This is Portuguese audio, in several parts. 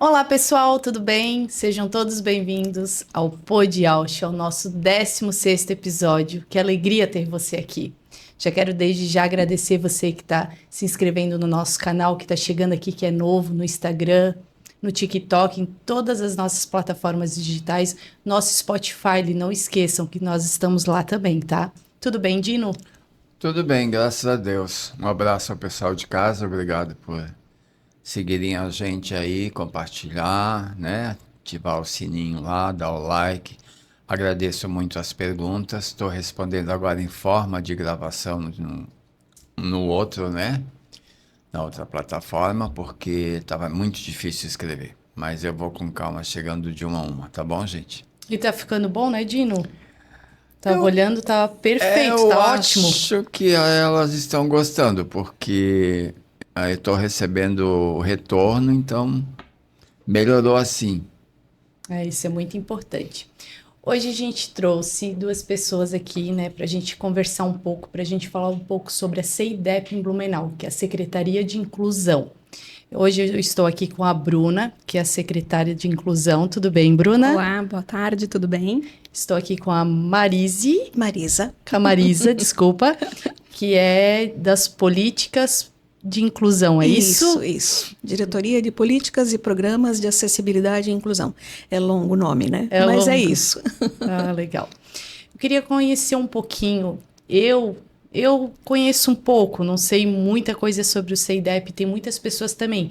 Olá pessoal, tudo bem? Sejam todos bem-vindos ao Pod Ausch, ao nosso 16º episódio. Que alegria ter você aqui. Já quero desde já agradecer você que está se inscrevendo no nosso canal, que está chegando aqui, que é novo, no Instagram, no TikTok, em todas as nossas plataformas digitais, nosso Spotify, e não esqueçam que nós estamos lá também, tá? Tudo bem, Dino? Tudo bem, graças a Deus. Um abraço ao pessoal de casa, obrigado por seguirem a gente aí, compartilhar, né? Ativar o sininho lá, dar o like. Agradeço muito as perguntas. Estou respondendo agora em forma de gravação no outro, né? Na outra plataforma, porque estava muito difícil escrever. Mas eu vou com calma, chegando de uma a uma, tá bom, gente? E tá ficando bom, né, Dino? Tava Eu, olhando, tá perfeito, eu tá ótimo. acho que elas estão gostando, porque aí eu estou recebendo o retorno, então melhorou assim. Isso é muito importante. Hoje a gente trouxe duas pessoas aqui, né, para a gente conversar um pouco, para a gente falar um pouco sobre a CEIDEP em Blumenau, que é a Secretaria de Inclusão. Hoje eu estou aqui com a Bruna, que é a secretária de Inclusão. Tudo bem, Bruna? Olá, boa tarde, tudo bem? Estou aqui com a Marise, Marisa. com a Marisa, desculpa, que é das políticas de inclusão, é isso? Isso. Diretoria de Políticas e Programas de Acessibilidade e Inclusão. É longo o nome, né? É Mas é longo. isso. Ah, legal. Eu queria conhecer um pouquinho. Eu conheço um pouco, não sei muita coisa sobre o CEIDEP, tem muitas pessoas também.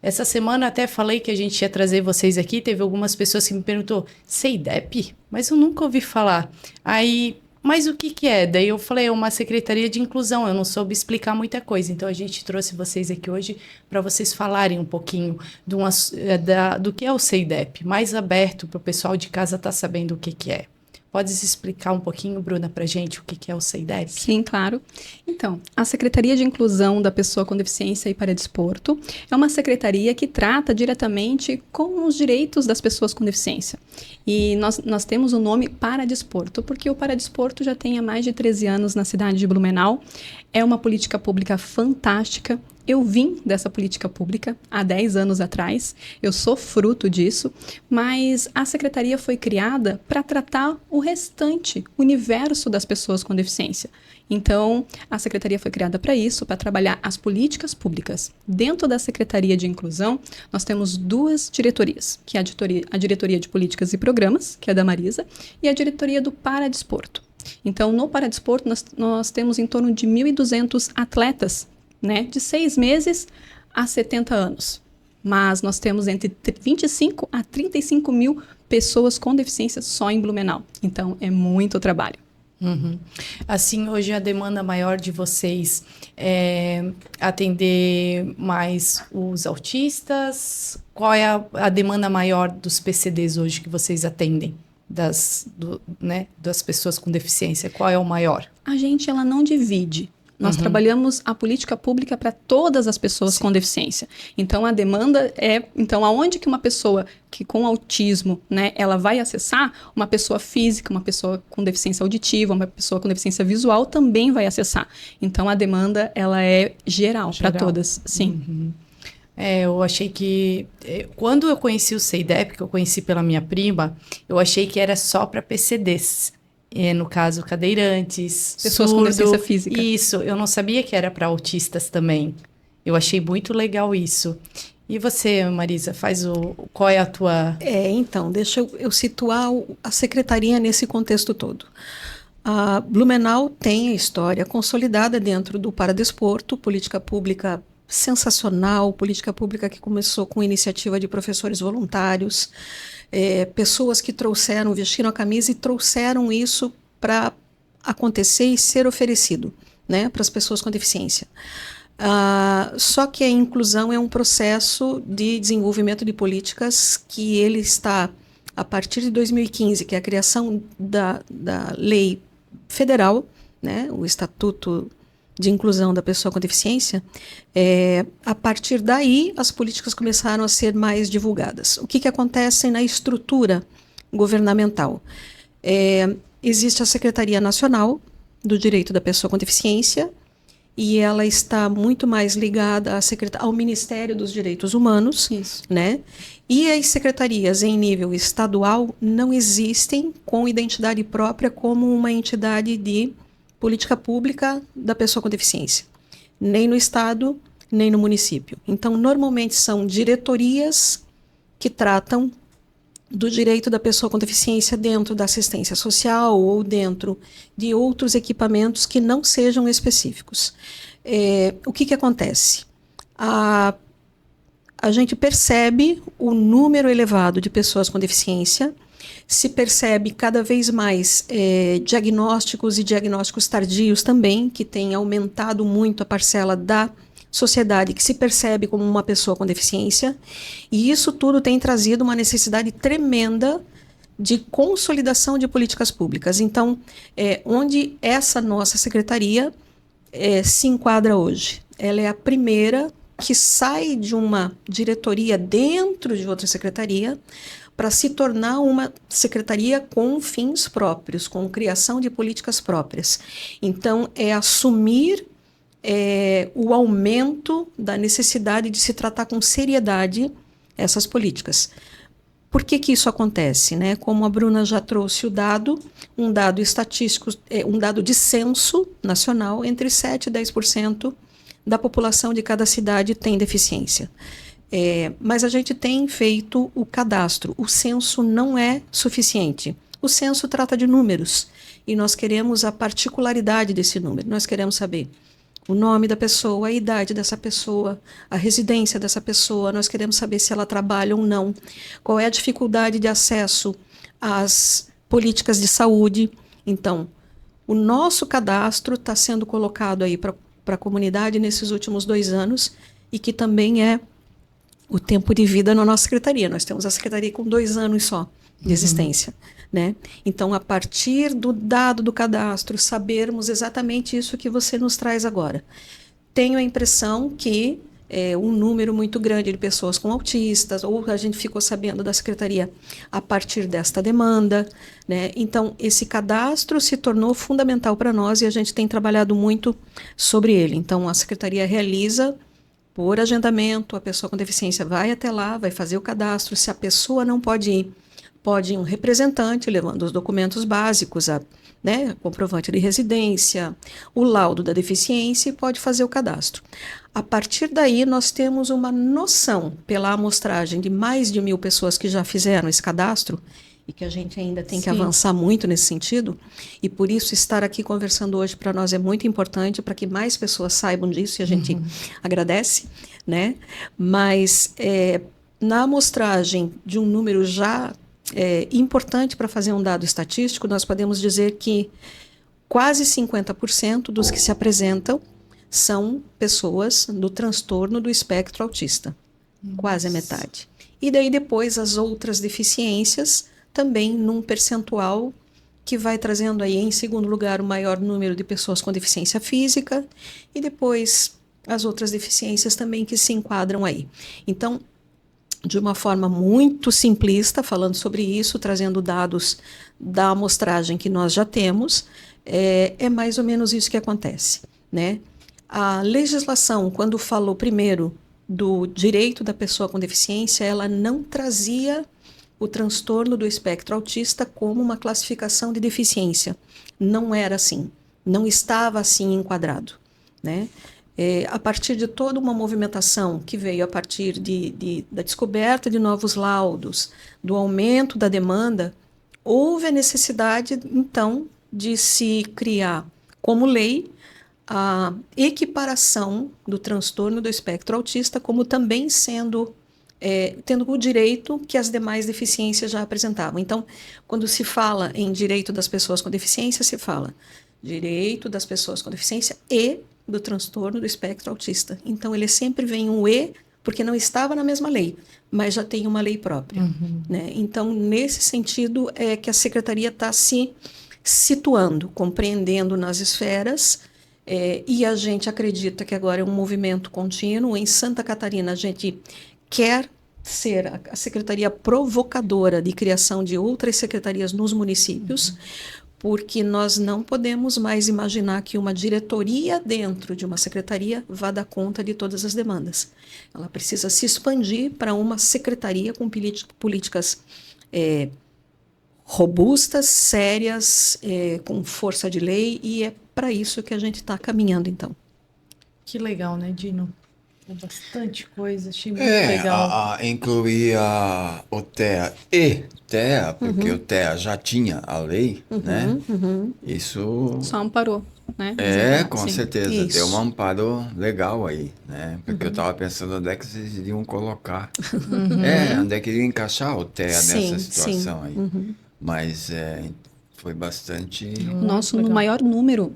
Essa semana até falei que a gente ia trazer vocês aqui, teve algumas pessoas que me perguntou, CEIDEP? Mas eu nunca ouvi falar. Aí, mas o que que é? Daí eu falei, é uma secretaria de inclusão, eu não soube explicar muita coisa. Então a gente trouxe vocês aqui hoje para vocês falarem um pouquinho do que é o CEIDEP, mais aberto para o pessoal de casa estar sabendo o que que é. Podes explicar um pouquinho, Bruna, para a gente o que que é o CEIDEP? Sim, claro. Então, a Secretaria de Inclusão da Pessoa com Deficiência e Paradesporto é uma secretaria que trata diretamente com os direitos das pessoas com deficiência. E nós temos o nome Paradesporto, porque o Paradesporto já tem há mais de 13 anos na cidade de Blumenau. É uma política pública fantástica. Eu vim dessa política pública há 10 anos atrás, eu sou fruto disso, mas a secretaria foi criada para tratar o restante, o universo das pessoas com deficiência. Então, a secretaria foi criada para isso, para trabalhar as políticas públicas. Dentro da Secretaria de Inclusão, nós temos duas diretorias, que é a diretoria de Políticas e Programas, que é da Marisa, e a diretoria do Paradesporto. Então, no Paradesporto, nós temos em torno de 1.200 atletas, né, de 6 meses a 70 anos. Mas nós temos entre 25 a 35 mil pessoas com deficiência só em Blumenau. Então, é muito trabalho. Uhum. Assim, hoje a demanda maior de vocês é atender mais os autistas? Qual é a demanda maior dos PCDs hoje que vocês atendem? Das pessoas com deficiência? Qual é o maior? A gente, ela não divide. Nós trabalhamos a política pública para todas as pessoas com deficiência. Então, a demanda é... Então, aonde que uma pessoa que com autismo, né, ela vai acessar, uma pessoa física, uma pessoa com deficiência auditiva, uma pessoa com deficiência visual também vai acessar. Então, a demanda, ela é geral. Para todas, sim. Eu achei que... Quando eu conheci o CEIDEP, que eu conheci pela minha prima, eu achei que era só para PCDs. No caso, cadeirantes, pessoas surdo, com deficiência física. Isso, eu não sabia que era para autistas também. Eu achei muito legal isso. E você, Marisa, qual é a tua... Então, deixa eu situar a secretaria nesse contexto todo. A Blumenau tem a história consolidada dentro do Paradesporto, política pública sensacional, política pública que começou com iniciativa de professores voluntários, pessoas que vestiram a camisa e trouxeram isso para acontecer e ser oferecido, né, para as pessoas com deficiência. Só que a inclusão é um processo de desenvolvimento de políticas que ele está, a partir de 2015, que é a criação da lei federal, né, o Estatuto de Inclusão da Pessoa com Deficiência, a partir daí as políticas começaram a ser mais divulgadas. O que acontece na estrutura governamental? Existe a Secretaria Nacional do Direito da Pessoa com Deficiência e ela está muito mais ligada ao Ministério dos Direitos Humanos, Isso. né? E as secretarias em nível estadual não existem com identidade própria como uma entidade de política pública da pessoa com deficiência, nem no estado, nem no município. Então, normalmente são diretorias que tratam do direito da pessoa com deficiência dentro da assistência social ou dentro de outros equipamentos que não sejam específicos. O que acontece? A gente percebe o número elevado de pessoas com deficiência, se percebe cada vez mais diagnósticos e diagnósticos tardios também, que tem aumentado muito a parcela da sociedade que se percebe como uma pessoa com deficiência, e isso tudo tem trazido uma necessidade tremenda de consolidação de políticas públicas. Então, onde essa nossa secretaria se enquadra hoje? Ela é a primeira que sai de uma diretoria dentro de outra secretaria para se tornar uma secretaria com fins próprios, com criação de políticas próprias. Então, é assumir o aumento da necessidade de se tratar com seriedade essas políticas. Por que isso acontece, né? Como a Bruna já trouxe o dado, um dado estatístico, um dado de censo nacional, entre 7% e 10% da população de cada cidade tem deficiência. Mas a gente tem feito o cadastro. O censo não é suficiente. O censo trata de números e nós queremos a particularidade desse número. Nós queremos saber o nome da pessoa, a idade dessa pessoa, a residência dessa pessoa. Nós queremos saber se ela trabalha ou não, qual é a dificuldade de acesso às políticas de saúde. Então, o nosso cadastro está sendo colocado aí para a comunidade nesses últimos 2 anos e que também é o tempo de vida na nossa secretaria. Nós temos a secretaria com 2 anos só de existência. Né? Então, a partir do dado do cadastro, sabermos exatamente isso que você nos traz agora. Tenho a impressão que um número muito grande de pessoas com autistas, ou a gente ficou sabendo da secretaria a partir desta demanda, né? Então, esse cadastro se tornou fundamental para nós e a gente tem trabalhado muito sobre ele. Então, a secretaria realiza por agendamento, a pessoa com deficiência vai até lá, vai fazer o cadastro. Se a pessoa não pode ir, pode ir um representante levando os documentos básicos, comprovante de residência, o laudo da deficiência, e pode fazer o cadastro. A partir daí, nós temos uma noção, pela amostragem de mais de 1.000 pessoas que já fizeram esse cadastro, e que a gente ainda tem que avançar muito nesse sentido, e por isso estar aqui conversando hoje para nós é muito importante, para que mais pessoas saibam disso, e a gente agradece, né? Mas na amostragem de um número já importante para fazer um dado estatístico, nós podemos dizer que quase 50% dos que se apresentam são pessoas do transtorno do espectro autista. Nossa. Quase a metade. E daí depois as outras deficiências, também num percentual que vai trazendo aí em segundo lugar o maior número de pessoas com deficiência física e depois as outras deficiências também que se enquadram aí. Então, de uma forma muito simplista, falando sobre isso, trazendo dados da amostragem que nós já temos, é mais ou menos isso que acontece, né? A legislação, quando falou primeiro do direito da pessoa com deficiência, ela não trazia o transtorno do espectro autista como uma classificação de deficiência. Não era assim, não estava assim enquadrado, né? A partir de toda uma movimentação que veio a partir da descoberta de novos laudos, do aumento da demanda, houve a necessidade, então, de se criar como lei a equiparação do transtorno do espectro autista como também tendo o direito que as demais deficiências já apresentavam. Então, quando se fala em direito das pessoas com deficiência, se fala direito das pessoas com deficiência e do transtorno do espectro autista. Então, ele sempre vem um E, porque não estava na mesma lei, mas já tem uma lei própria. Né? Então, nesse sentido, é que a secretaria está se situando, compreendendo nas esferas, e a gente acredita que agora é um movimento contínuo. Em Santa Catarina, a gente quer ser a secretaria provocadora de criação de outras secretarias nos municípios, porque nós não podemos mais imaginar que uma diretoria dentro de uma secretaria vá dar conta de todas as demandas. Ela precisa se expandir para uma secretaria com políticas robustas, sérias, com força de lei, e é para isso que a gente está caminhando, então. Que legal, né, Dino? É bastante coisa, achei muito legal. Incluir o TEA porque o TEA já tinha a lei, né? Isso Só amparou, né? com Sim. certeza, Isso. deu um amparo legal aí, né? Porque eu estava pensando onde é que vocês iriam colocar. Onde é que iriam encaixar o TEA Sim, nessa situação sim. aí. Mas foi bastante. Nosso legal. maior número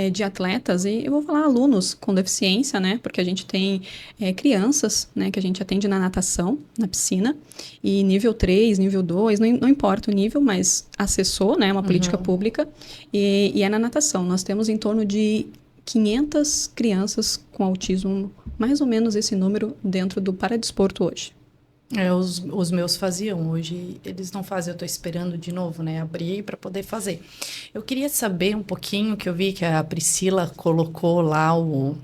de atletas, e eu vou falar alunos com deficiência, né? Porque a gente tem crianças, né? Que a gente atende na natação, na piscina, e nível 3, nível 2, não importa o nível, mas acessou, né? Uma política pública, e é na natação. Nós temos em torno de 500 crianças com autismo, mais ou menos esse número dentro do paradesporto hoje. Os meus faziam, hoje eles não fazem, eu tô esperando de novo, né, abrir para poder fazer. Eu queria saber um pouquinho, que eu vi que a Priscila colocou lá o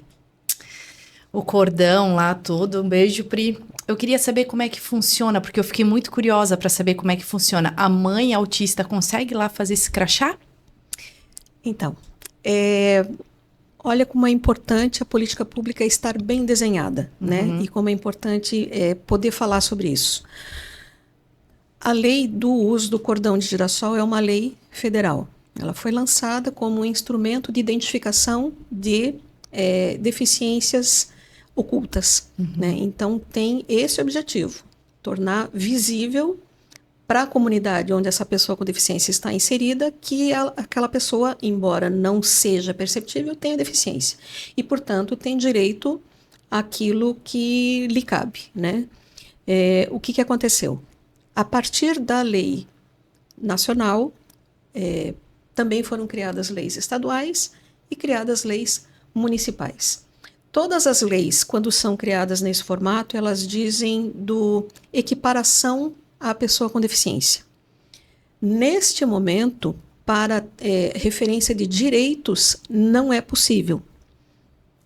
cordão lá tudo, um beijo, Pri. Eu queria saber como é que funciona, porque eu fiquei muito curiosa para saber como é que funciona. A mãe autista consegue lá fazer esse crachá? Então, olha como é importante a política pública estar bem desenhada, né? E como é importante poder falar sobre isso. A lei do uso do cordão de girassol é uma lei federal. Ela foi lançada como um instrumento de identificação de deficiências ocultas, né? Então, tem esse objetivo, tornar visível para a comunidade onde essa pessoa com deficiência está inserida, que aquela pessoa, embora não seja perceptível, tenha deficiência. E, portanto, tem direito àquilo que lhe cabe, né? O que aconteceu? A partir da lei nacional, também foram criadas leis estaduais e criadas leis municipais. Todas as leis, quando são criadas nesse formato, elas dizem do equiparação à pessoa com deficiência. Neste momento, para referência de direitos, não é possível,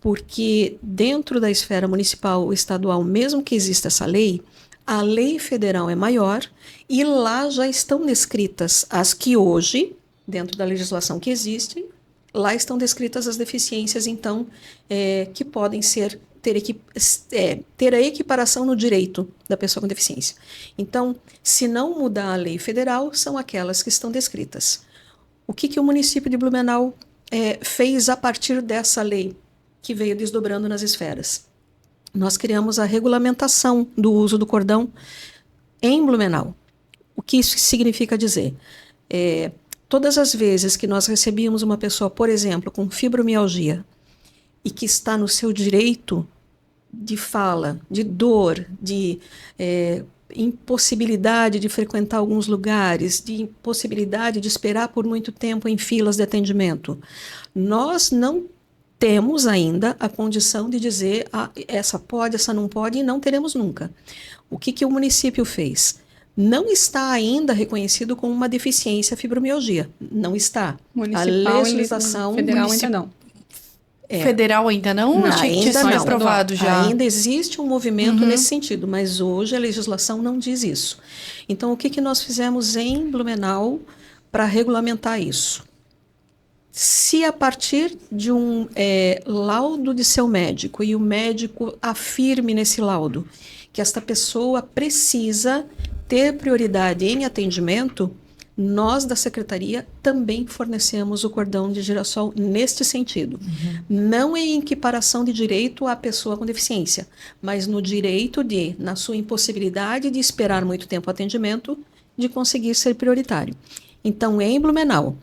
porque dentro da esfera municipal ou estadual, mesmo que exista essa lei, a lei federal é maior e lá já estão descritas as que hoje, dentro da legislação que existe, lá estão descritas as deficiências, então, que podem ter a equiparação no direito da pessoa com deficiência. Então, se não mudar a lei federal, são aquelas que estão descritas. O que o município de Blumenau fez a partir dessa lei, que veio desdobrando nas esferas? Nós criamos a regulamentação do uso do cordão em Blumenau. O que isso significa dizer? Todas as vezes que nós recebíamos uma pessoa, por exemplo, com fibromialgia, e que está no seu direito de fala, de dor, de impossibilidade de frequentar alguns lugares, de impossibilidade de esperar por muito tempo em filas de atendimento, nós não temos ainda a condição de dizer essa pode, essa não pode, e não teremos nunca. O que o município fez? Não está ainda reconhecido como uma deficiência a fibromialgia. Não está. Municipal, a legislação federal ainda não. Federal ainda não? Achei que tinha sido aprovado já. Ainda existe um movimento nesse sentido, mas hoje a legislação não diz isso. Então, o que nós fizemos em Blumenau para regulamentar isso? Se a partir de um laudo de seu médico, e o médico afirme nesse laudo que esta pessoa precisa ter prioridade em atendimento, nós da secretaria também fornecemos o cordão de girassol neste sentido. Não em equiparação de direito à pessoa com deficiência, mas no direito de, na sua impossibilidade de esperar muito tempo o atendimento, de conseguir ser prioritário. Então, em Blumenau,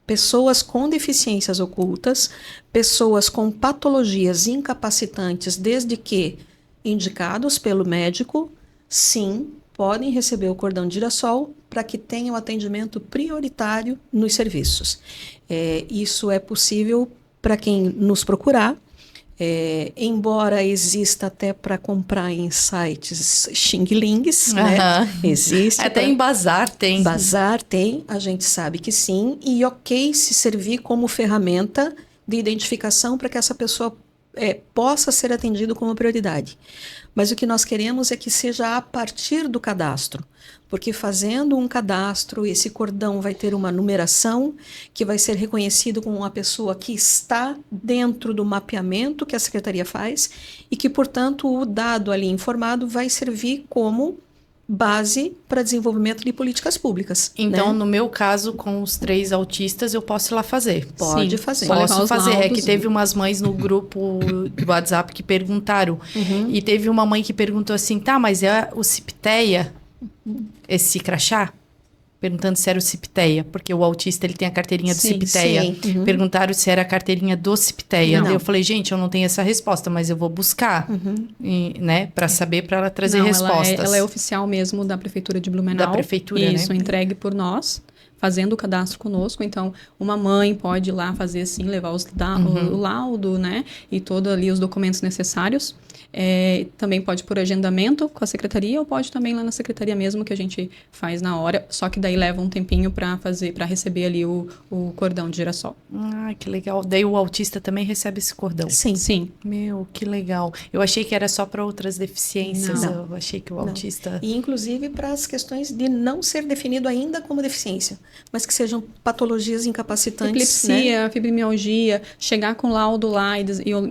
pessoas com deficiências ocultas, pessoas com patologias incapacitantes, desde que indicados pelo médico, sim, podem receber o cordão de girassol para que tenham atendimento prioritário nos serviços. Isso é possível para quem nos procurar. Embora exista até para comprar em sites xing-lings, né? Aham. Existe. Até em bazar tem. Bazar tem, a gente sabe que sim, e ok se servir como ferramenta de identificação para que essa pessoa possa ser atendida como prioridade. Mas o que nós queremos é que seja a partir do cadastro, porque fazendo um cadastro, esse cordão vai ter uma numeração que vai ser reconhecido como uma pessoa que está dentro do mapeamento que a secretaria faz e que, portanto, o dado ali informado vai servir como base para desenvolvimento de políticas públicas. Então, né? no meu caso, com os 3 autistas, eu posso ir lá fazer. Pode Sim, fazer. só levar Posso os fazer. É laudos. que teve umas mães no grupo do WhatsApp que perguntaram. E teve uma mãe que perguntou assim, tá, mas é o CIPTEA, esse crachá? Perguntando se era o CIPTEA, porque o autista ele tem a carteirinha do Sim, CIPTEA. sim. Perguntaram se era a carteirinha do CIPTEA. Não. Daí eu falei, gente, eu não tenho essa resposta, mas eu vou buscar, né, para saber, para ela trazer Não, respostas. ela é oficial mesmo da Prefeitura de Blumenau. Da Prefeitura, Isso, né? entregue por nós, fazendo o cadastro conosco. Então, uma mãe pode ir lá fazer assim, levar o laudo, né? E todos ali os documentos necessários. Também pode por agendamento com a secretaria ou pode também lá na secretaria mesmo que a gente faz na hora, só que daí leva um tempinho para receber ali o cordão de girassol. Ah, que legal. Daí o autista também recebe esse cordão. Sim. Sim. Meu, que legal. Eu achei que era só para outras deficiências. Não. Eu achei que o Não. autista... E inclusive para as questões de não ser definido ainda como deficiência, mas que sejam patologias incapacitantes. né? Epilepsia, fibromialgia, chegar com laudo lá e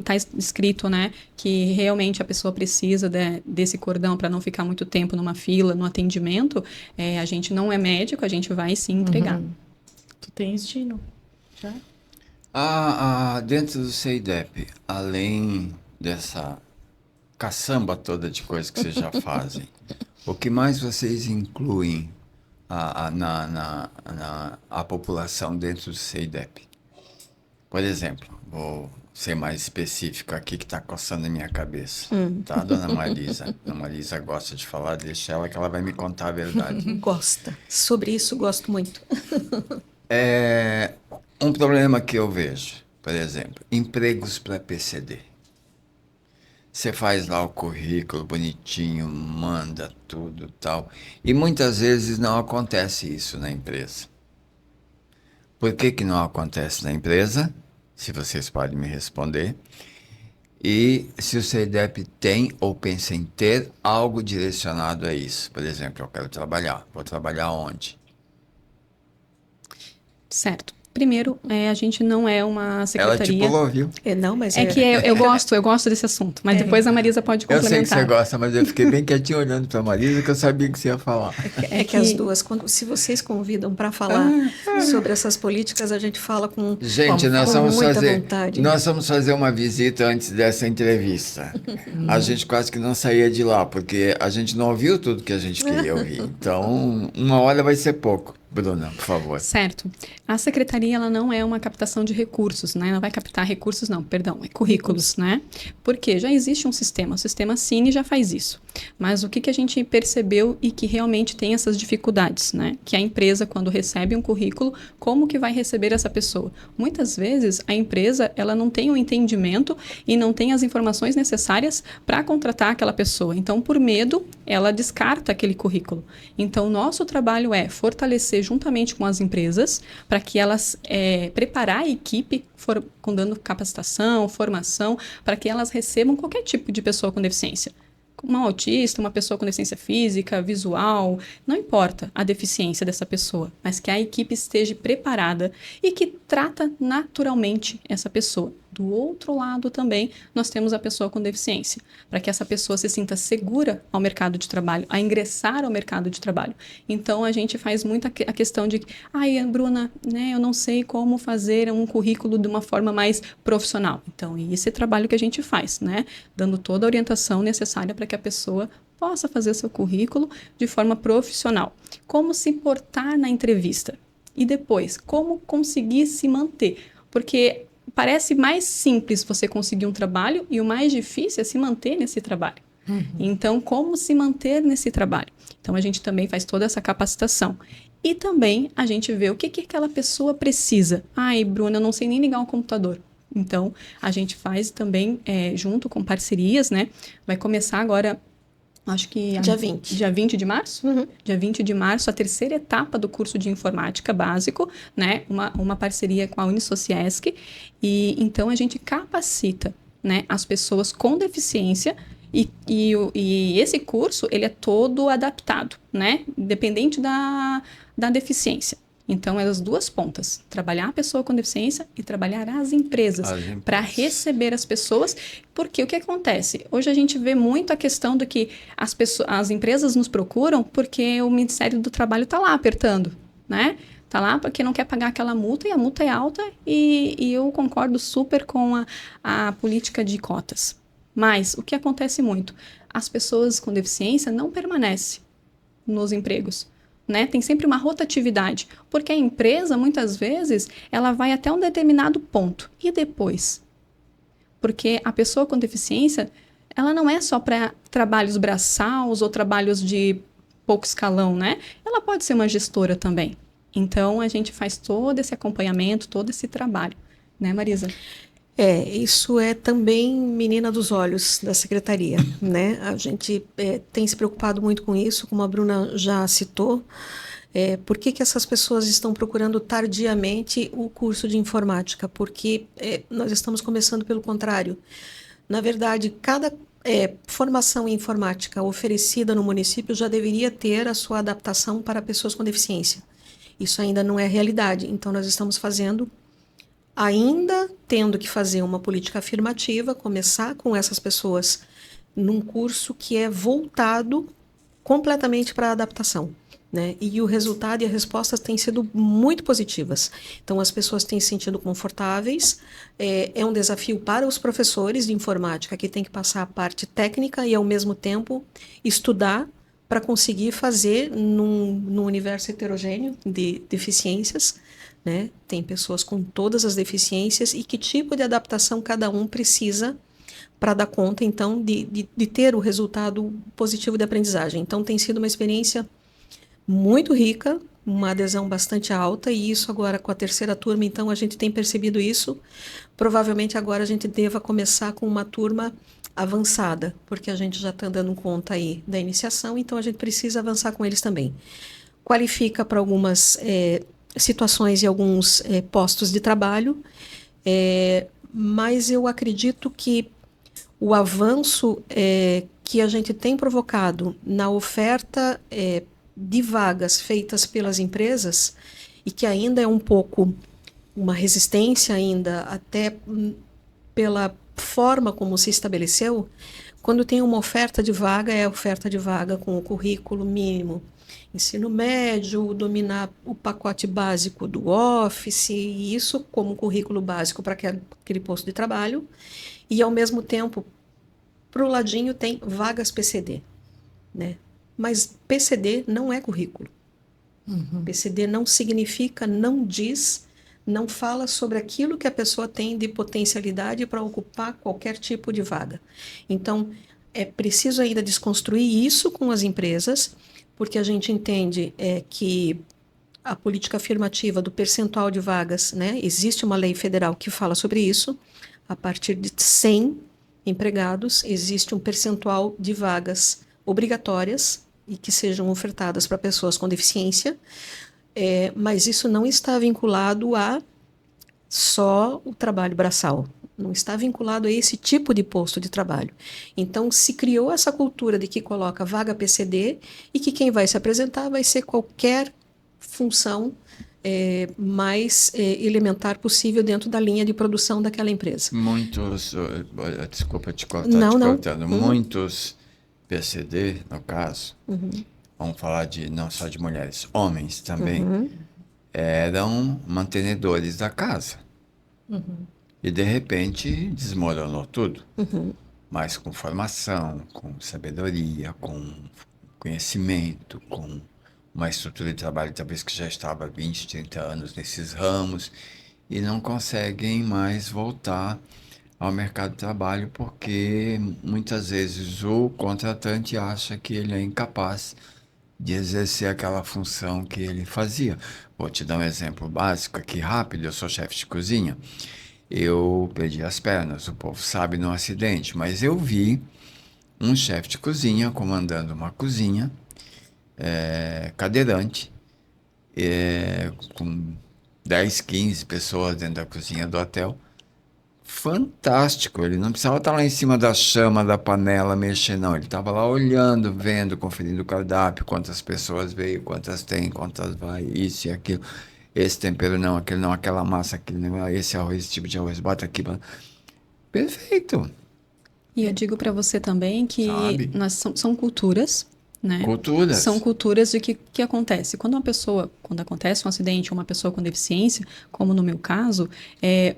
tá escrito, né, que realmente a pessoa precisa desse cordão para não ficar muito tempo numa fila, no atendimento, a gente não é médico, a gente vai sim entregar. Tu tens, Dino? Já? Dentro do CEIDEP, além dessa caçamba toda de coisas que vocês já fazem, o que mais vocês incluem a população dentro do CEIDEP? Por exemplo, vou ser mais específico aqui que está coçando a minha cabeça, tá, dona Marisa? Dona Marisa gosta de falar, deixa ela que ela vai me contar a verdade. Gosta. Sobre isso, gosto muito. Um problema que eu vejo, por exemplo, empregos para PCD. Você faz lá o currículo bonitinho, manda tudo tal, e muitas vezes não acontece isso na empresa. Por que não acontece na empresa? Se vocês podem me responder. E se o CEIDEP tem ou pensa em ter algo direcionado a isso. Por exemplo, eu quero trabalhar. Vou trabalhar onde? Certo. Primeiro, a gente não é uma secretaria... Ela te pulou, viu? Não, mas eu gosto desse assunto, mas depois a Marisa pode Eu complementar. sei que você gosta, mas eu fiquei bem quietinho olhando para a Marisa que eu sabia que você ia falar. É que as duas, se vocês convidam para falar sobre essas políticas, a gente fala com Gente, com muita vontade. nós vamos fazer uma visita antes dessa entrevista. A gente quase que não saía de lá, porque a gente não ouviu tudo que a gente queria ouvir. Então, 1 hora vai ser pouco. Bruna, por favor. Certo. A secretaria, ela não é uma captação de recursos, né? Ela vai captar recursos, não, perdão, currículos, né? Porque já existe um sistema, o sistema Cine já faz isso. Mas o que a gente percebeu e que realmente tem essas dificuldades, né? Que a empresa, quando recebe um currículo, como que vai receber essa pessoa? Muitas vezes, a empresa, ela não tem o entendimento e não tem as informações necessárias para contratar aquela pessoa. Então, por medo, ela descarta aquele currículo. Então, o nosso trabalho é fortalecer juntamente com as empresas para que elas preparar a equipe dando capacitação, formação, para que elas recebam qualquer tipo de pessoa com deficiência. Um autista, uma pessoa com deficiência física, visual, não importa a deficiência dessa pessoa, mas que a equipe esteja preparada e que trata naturalmente essa pessoa. Do outro lado também, nós temos a pessoa com deficiência, para que essa pessoa se sinta segura ao mercado de trabalho, a ingressar ao mercado de trabalho. Então, a gente faz muito a questão de, Bruna, né, eu não sei como fazer um currículo de uma forma mais profissional. Então, esse é o trabalho que a gente faz, né, dando toda a orientação necessária para que a pessoa possa fazer seu currículo de forma profissional. Como se portar na entrevista. E depois, como conseguir se manter. Porque parece mais simples você conseguir um trabalho e o mais difícil é se manter nesse trabalho. Então, como se manter nesse trabalho? Então, a gente também faz toda essa capacitação. E também a gente vê o que aquela pessoa precisa. Bruna, eu não sei nem ligar um computador. Então, a gente faz também junto com parcerias, né? Vai começar agora, acho que... Dia 20. Dia 20 de março? Dia 20 de março, a terceira etapa do curso de informática básico, né? Uma parceria com a Unisociesc. E então, a gente capacita, né, as pessoas com deficiência e esse curso, ele é todo adaptado, né? Independente da deficiência. Então, é as duas pontas. Trabalhar a pessoa com deficiência e trabalhar as empresas para receber as pessoas. Porque o que acontece? Hoje a gente vê muito a questão do que as empresas nos procuram porque o Ministério do Trabalho está lá apertando, né? Está lá porque não quer pagar aquela multa e a multa é alta e eu concordo super com a política de cotas. Mas o que acontece muito? As pessoas com deficiência não permanecem nos empregos. Né? Tem sempre uma rotatividade, porque a empresa, muitas vezes, ela vai até um determinado ponto. E depois? Porque a pessoa com deficiência, ela não é só para trabalhos braçais ou trabalhos de pouco escalão, né? Ela pode ser uma gestora também. Então, a gente faz todo esse acompanhamento, todo esse trabalho. Né, Marisa? Isso é também menina dos olhos da secretaria, né? A gente tem se preocupado muito com isso, como a Bruna já citou. Por que essas pessoas estão procurando tardiamente o curso de informática? Porque nós estamos começando pelo contrário. Na verdade, cada formação em informática oferecida no município já deveria ter a sua adaptação para pessoas com deficiência. Isso ainda não é realidade, então nós estamos fazendo, ainda tendo que fazer uma política afirmativa, começar com essas pessoas num curso que é voltado completamente para a adaptação, né? E o resultado e as respostas têm sido muito positivas. Então, as pessoas têm se sentido confortáveis. É um desafio para os professores de informática, que têm que passar a parte técnica e, ao mesmo tempo, estudar para conseguir fazer num universo heterogêneo de deficiências, né? Tem pessoas com todas as deficiências e que tipo de adaptação cada um precisa para dar conta, então, de ter o resultado positivo de aprendizagem. Então, tem sido uma experiência muito rica, uma adesão bastante alta, e isso agora com a terceira turma, então, a gente tem percebido isso. Provavelmente agora a gente deva começar com uma turma avançada, porque a gente já está dando conta aí da iniciação, então a gente precisa avançar com eles também. Qualifica para algumas situações e alguns postos de trabalho, mas eu acredito que o avanço que a gente tem provocado na oferta de vagas feitas pelas empresas, e que ainda é um pouco uma resistência ainda, até pela forma como se estabeleceu, quando tem uma oferta de vaga, é a oferta de vaga com o currículo mínimo, ensino médio, dominar o pacote básico do Office, e isso como currículo básico para aquele posto de trabalho, e ao mesmo tempo, para o ladinho tem vagas PCD, né? Mas PCD não é currículo. PCD não significa, não diz, não fala sobre aquilo que a pessoa tem de potencialidade para ocupar qualquer tipo de vaga. Então, é preciso ainda desconstruir isso com as empresas, porque a gente entende que a política afirmativa do percentual de vagas, né, existe uma lei federal que fala sobre isso. A partir de 100 empregados, existe um percentual de vagas obrigatórias e que sejam ofertadas para pessoas com deficiência, mas isso não está vinculado a só o trabalho braçal, não está vinculado a esse tipo de posto de trabalho. Então, se criou essa cultura de que coloca vaga PCD e que quem vai se apresentar vai ser qualquer função mais elementar possível dentro da linha de produção daquela empresa. Muitos, desculpa te cortar, não. Muitos PCD, no caso, vamos falar não só de mulheres, homens também, eram mantenedores da casa. E, de repente, desmoronou tudo. Mas com formação, com sabedoria, com conhecimento, com uma estrutura de trabalho, talvez que já estava há 20, 30 anos nesses ramos, e não conseguem mais voltar ao mercado de trabalho porque muitas vezes o contratante acha que ele é incapaz de exercer aquela função que ele fazia. Vou te dar um exemplo básico aqui, rápido. Eu sou chefe de cozinha eu perdi as pernas. O povo sabe no acidente, mas eu vi um chefe de cozinha comandando uma cozinha, cadeirante, com 10, 15 pessoas dentro da cozinha do hotel. Fantástico, ele não precisava estar lá em cima da chama da panela mexendo, não. Ele estava lá olhando, vendo, conferindo o cardápio, quantas pessoas veio, quantas tem, quantas vai, isso e aquilo. Esse tempero não, aquele não, aquela massa, aquele não, esse arroz, esse tipo de arroz, bota aqui. Perfeito, E eu digo para você também que sabe? são culturas, né? Culturas. São culturas de que acontece. Quando acontece um acidente, uma pessoa com deficiência, como no meu caso,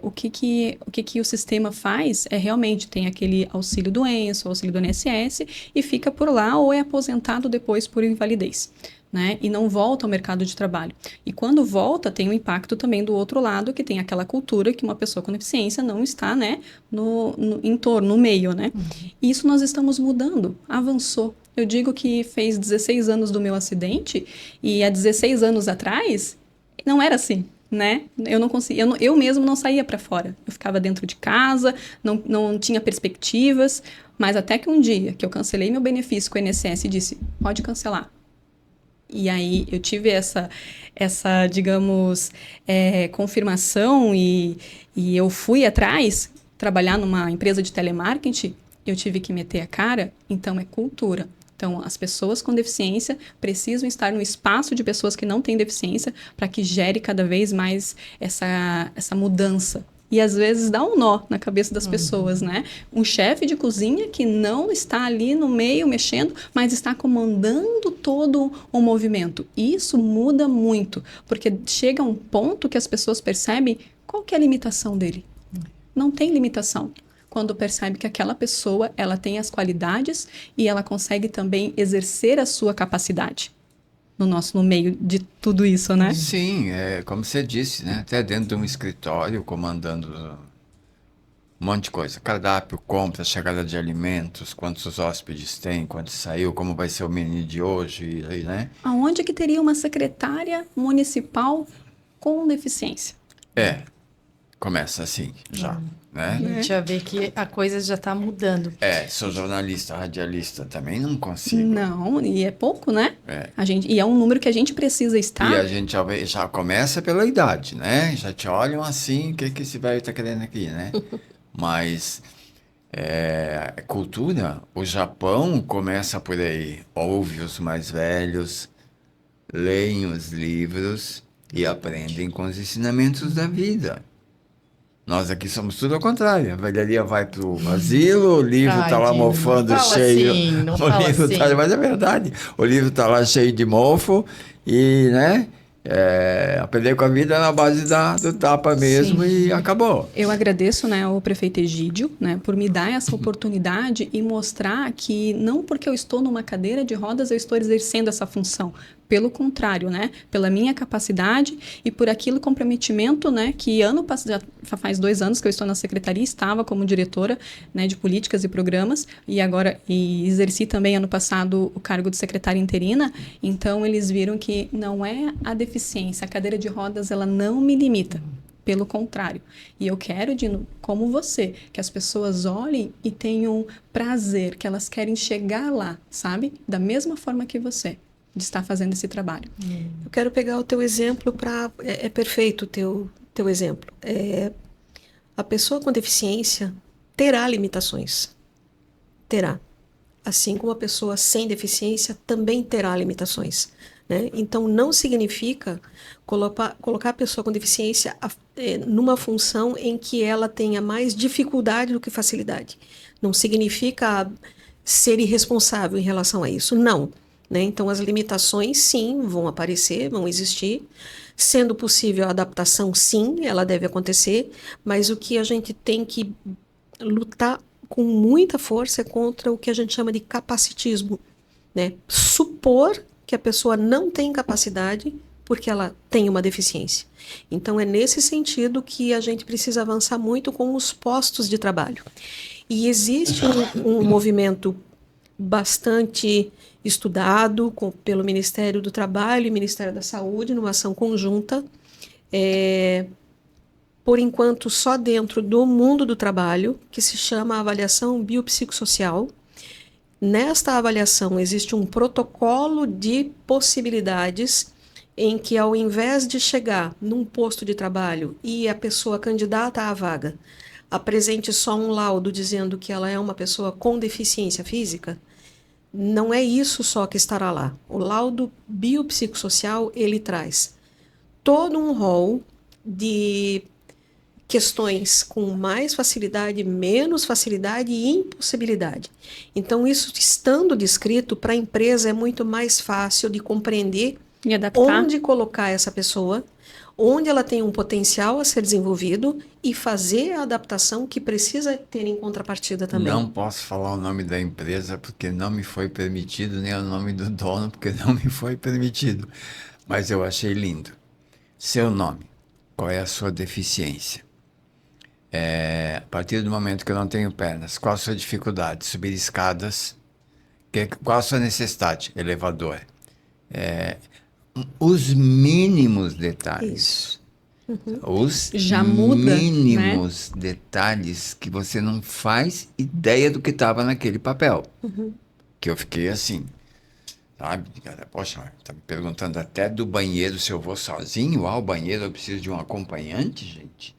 o que o sistema faz é realmente tem aquele auxílio doença, auxílio do INSS e fica por lá ou é aposentado depois por invalidez. Né? E não volta ao mercado de trabalho. E quando volta, tem um impacto também do outro lado, que tem aquela cultura que uma pessoa com deficiência não está, né, no entorno, no meio, né? E isso nós estamos mudando, avançou. Eu digo que fez 16 anos do meu acidente e há 16 anos atrás não era assim. Né? Eu não conseguia, eu mesmo não saía para fora. Eu ficava dentro de casa, não tinha perspectivas, mas até que um dia que eu cancelei meu benefício com o INSS e disse, pode cancelar. E aí eu tive essa digamos, confirmação e eu fui atrás, trabalhar numa empresa de telemarketing, eu tive que meter a cara, então é cultura. Então, as pessoas com deficiência precisam estar no espaço de pessoas que não têm deficiência para que gere cada vez mais essa mudança. E às vezes dá um nó na cabeça das pessoas, né? Um chefe de cozinha que não está ali no meio mexendo, mas está comandando todo o movimento. Isso muda muito, porque chega um ponto que as pessoas percebem qual que é a limitação dele. Não tem limitação. Quando percebe que aquela pessoa, ela tem as qualidades e ela consegue também exercer a sua capacidade. No meio de tudo isso, né? Sim, como você disse, né? Até dentro de um escritório, comandando um monte de coisa. Cardápio, compra, chegada de alimentos, quantos hóspedes tem, quanto saiu, como vai ser o menu de hoje, né? Aonde que teria uma secretária municipal com deficiência? Começa assim, já, né? A gente já vê que a coisa já está mudando. Sou jornalista, radialista, também não consigo. Não, e é pouco, né? E é um número que a gente precisa estar. E a gente já começa pela idade, né? Já te olham assim, o que esse velho tá querendo aqui, né? Mas cultura, o Japão começa por aí. Ouve os mais velhos, leem os livros e aprendem com os ensinamentos da vida. Nós aqui somos tudo ao contrário. A velharia vai pro asilo, o livro tá lá mofando, cheio. Não fala livro assim. mas é verdade. O livro tá lá cheio de mofo e, né? Aprender com a vida na base do tapa mesmo. Sim. E acabou. Eu agradeço, né, ao prefeito Egídio, né, por me dar essa oportunidade e mostrar que não porque eu estou numa cadeira de rodas eu estou exercendo essa função. Pelo contrário, né, pela minha capacidade e por aquele comprometimento, né, que ano passado, já faz 2 anos que eu estou na secretaria, estava como diretora, né, de políticas e programas e agora exerci também ano passado o cargo de secretária interina. Então eles viram que não é a deficiência, a cadeira de rodas ela não me limita. Pelo contrário. E eu quero, como você, que as pessoas olhem e tenham prazer, que elas querem chegar lá, sabe? Da mesma forma que você, de estar fazendo esse trabalho. Eu quero pegar o teu exemplo para... É perfeito o teu exemplo. A pessoa com deficiência terá limitações. Terá. Assim como a pessoa sem deficiência também terá limitações. Né? Então, não significa colocar a pessoa com deficiência numa função em que ela tenha mais dificuldade do que facilidade. Não significa ser irresponsável em relação a isso, não. Né? Então, as limitações, sim, vão aparecer, vão existir. Sendo possível a adaptação, sim, ela deve acontecer, mas o que a gente tem que lutar com muita força é contra o que a gente chama de capacitismo. Né? Supor que a pessoa não tem capacidade porque ela tem uma deficiência. Então, é nesse sentido que a gente precisa avançar muito com os postos de trabalho. E existe um movimento bastante estudado pelo Ministério do Trabalho e Ministério da Saúde, numa ação conjunta, por enquanto, só dentro do mundo do trabalho, que se chama avaliação biopsicossocial. Nesta avaliação, existe um protocolo de possibilidades em que, ao invés de chegar num posto de trabalho e a pessoa candidata à vaga apresente só um laudo dizendo que ela é uma pessoa com deficiência física, não é isso só que estará lá. O laudo biopsicossocial, ele traz todo um rol de questões com mais facilidade, menos facilidade e impossibilidade. Então, isso estando descrito para a empresa é muito mais fácil de compreender E adaptar. onde colocar essa pessoa, onde ela tem um potencial a ser desenvolvido e fazer a adaptação que precisa ter em contrapartida também. Não posso falar o nome da empresa porque não me foi permitido, nem o nome do dono porque não me foi permitido. Mas eu achei lindo. Seu nome, qual é a sua deficiência? A partir do momento que eu não tenho pernas, qual a sua dificuldade? Subir escadas? Qual a sua necessidade? Elevador. Os mínimos detalhes. Isso. Os Já muda, mínimos detalhes que você não faz ideia do que estava naquele papel. Que eu fiquei assim, sabe? Cara, poxa, tá me perguntando até do banheiro se eu vou sozinho ao banheiro, eu preciso de um acompanhante, gente.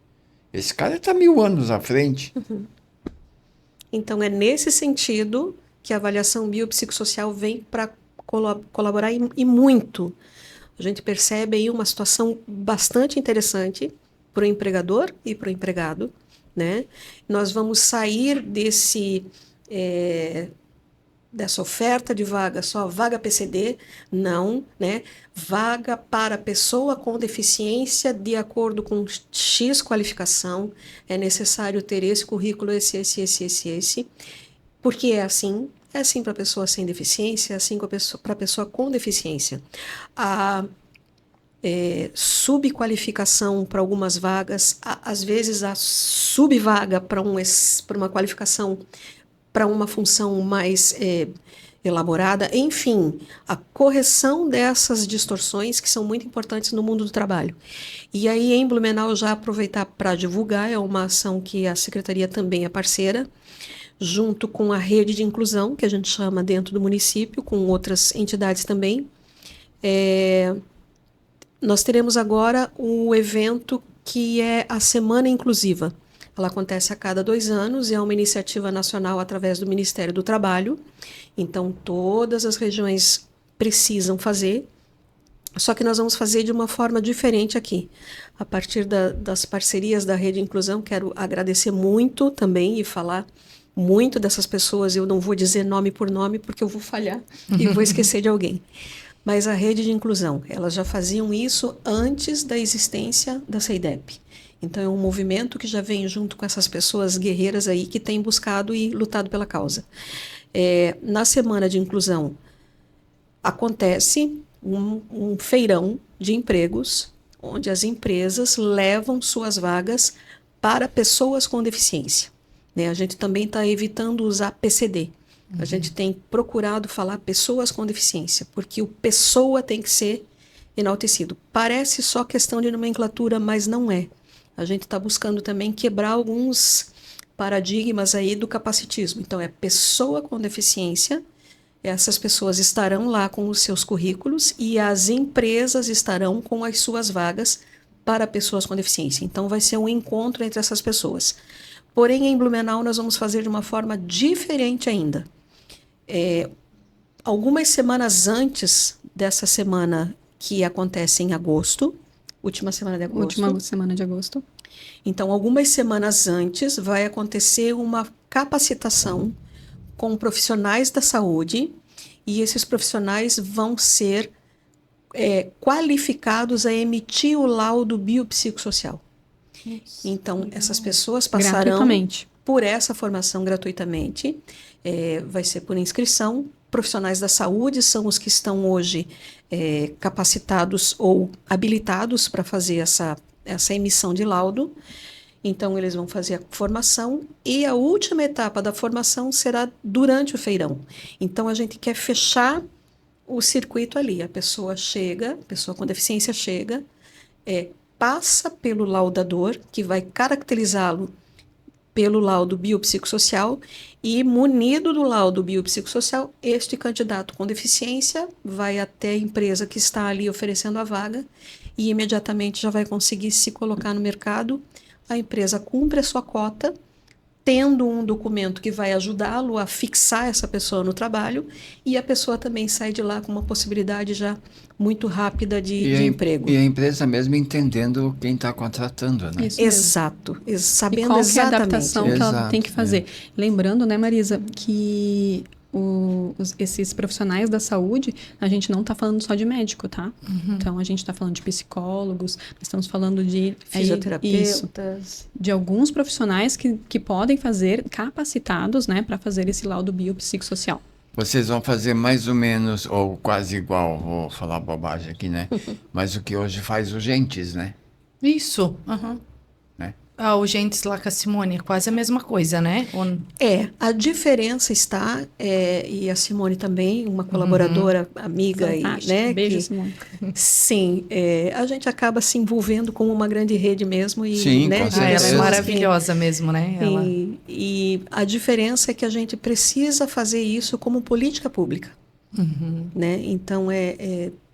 Esse cara está 1000 anos à frente. Então, é nesse sentido que a avaliação biopsicossocial vem para colaborar e muito. A gente percebe aí uma situação bastante interessante para o empregador e para o empregado, né? Nós vamos sair dessa oferta de vaga, só vaga PCD, não, né? Vaga para pessoa com deficiência de acordo com X qualificação, é necessário ter esse currículo, esse. Porque é assim para a pessoa sem deficiência, é assim para a pessoa com deficiência. A subqualificação para algumas vagas, às vezes a subvaga para uma qualificação, para uma função mais elaborada, enfim, a correção dessas distorções que são muito importantes no mundo do trabalho. E aí, em Blumenau, já aproveitar para divulgar, é uma ação que a Secretaria também é parceira, junto com a rede de inclusão, que a gente chama dentro do município, com outras entidades também. Nós teremos agora o evento que é a Semana Inclusiva. Ela acontece a cada 2 anos e é uma iniciativa nacional através do Ministério do Trabalho. Então, todas as regiões precisam fazer, só que nós vamos fazer de uma forma diferente aqui. A partir das parcerias da Rede Inclusão, quero agradecer muito também e falar muito dessas pessoas. Eu não vou dizer nome por nome, porque eu vou falhar e vou esquecer de alguém. Mas a Rede de Inclusão, elas já faziam isso antes da existência da CEIDEP. Então, é um movimento que já vem junto com essas pessoas guerreiras aí que têm buscado e lutado pela causa. Na Semana de Inclusão, acontece um feirão de empregos, onde as empresas levam suas vagas para pessoas com deficiência. Né? A gente também está evitando usar PCD. A gente tem procurado falar pessoas com deficiência, porque o pessoa tem que ser enaltecido. Parece só questão de nomenclatura, mas não é. A gente está buscando também quebrar alguns paradigmas aí do capacitismo. Então, é pessoa com deficiência, essas pessoas estarão lá com os seus currículos e as empresas estarão com as suas vagas para pessoas com deficiência. Então, vai ser um encontro entre essas pessoas. Porém, em Blumenau, nós vamos fazer de uma forma diferente ainda. Algumas semanas antes dessa semana que acontece em agosto, última semana de agosto. Última semana de agosto. Então, algumas semanas antes vai acontecer uma capacitação com profissionais da saúde e esses profissionais vão ser qualificados a emitir o laudo biopsicossocial. Isso. Então, essas pessoas passarão por essa formação gratuitamente. Vai ser por inscrição. Profissionais da saúde são os que estão hoje capacitados ou habilitados para fazer essa emissão de laudo. Então, eles vão fazer a formação e a última etapa da formação será durante o feirão. Então, a gente quer fechar o circuito ali. A pessoa com deficiência chega, passa pelo laudador, que vai caracterizá-lo pelo laudo biopsicossocial, e munido do laudo biopsicossocial, este candidato com deficiência vai até a empresa que está ali oferecendo a vaga e imediatamente já vai conseguir se colocar no mercado. A empresa cumpre a sua cota, tendo um documento que vai ajudá-lo a fixar essa pessoa no trabalho, e a pessoa também sai de lá com uma possibilidade já muito rápida de emprego. E a empresa mesmo entendendo quem está contratando, né? Isso mesmo. Exato, sabendo e qual que é a exatamente. adaptação que ela Exato, tem que fazer. Lembrando, né, Marisa, que esses profissionais da saúde, a gente não está falando só de médico, tá? Então, a gente está falando de psicólogos, estamos falando de Fisioterapeutas. de alguns profissionais que podem fazer, capacitados, né, para fazer esse laudo biopsicossocial. Vocês vão fazer mais ou menos, ou quase igual, vou falar bobagem aqui, né? Mas o que hoje faz o Gentes, né? Isso. Né? O Gentes lá com a Simone, é quase a mesma coisa, né? A diferença está, e a Simone também, uma colaboradora, amiga, Fantástica. né? Beijo, Simone. Sim, a gente acaba se envolvendo com uma grande rede mesmo. E, Sim, né, com de certeza. Ela é pessoas maravilhosa mesmo, né? Ela... E a diferença é que a gente precisa fazer isso como política pública. Né? Então,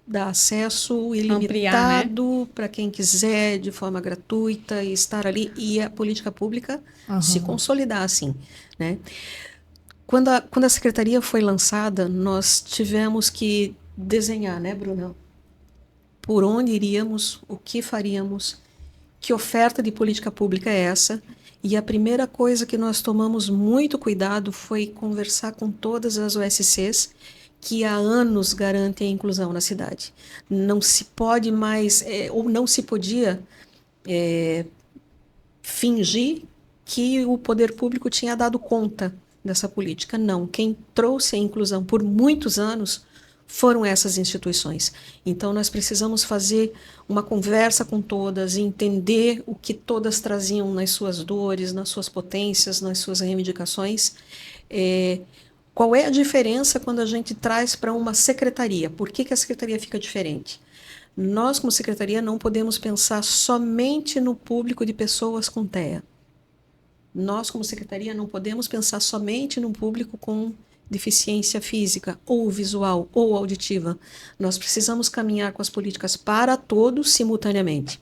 dar acesso ilimitado para quem quiser, de forma gratuita, e estar ali, e a política pública se consolidar assim. Né? Quando a secretaria foi lançada, nós tivemos que desenhar, né, Bruna? Por onde iríamos, o que faríamos, que oferta de política pública é essa. E a primeira coisa que nós tomamos muito cuidado foi conversar com todas as OSCs que há anos garantem a inclusão na cidade. Não se pode mais, ou não se podia fingir que o poder público tinha dado conta dessa política. Não, quem trouxe a inclusão por muitos anos foram essas instituições. Então, nós precisamos fazer uma conversa com todas e entender o que todas traziam nas suas dores, nas suas potências, nas suas reivindicações. Qual é a diferença quando a gente traz para uma secretaria? Por que a secretaria fica diferente? Nós, como secretaria, não podemos pensar somente no público de pessoas com TEA. Nós, como secretaria, não podemos pensar somente no público com deficiência física, ou visual, ou auditiva. Nós precisamos caminhar com as políticas para todos simultaneamente.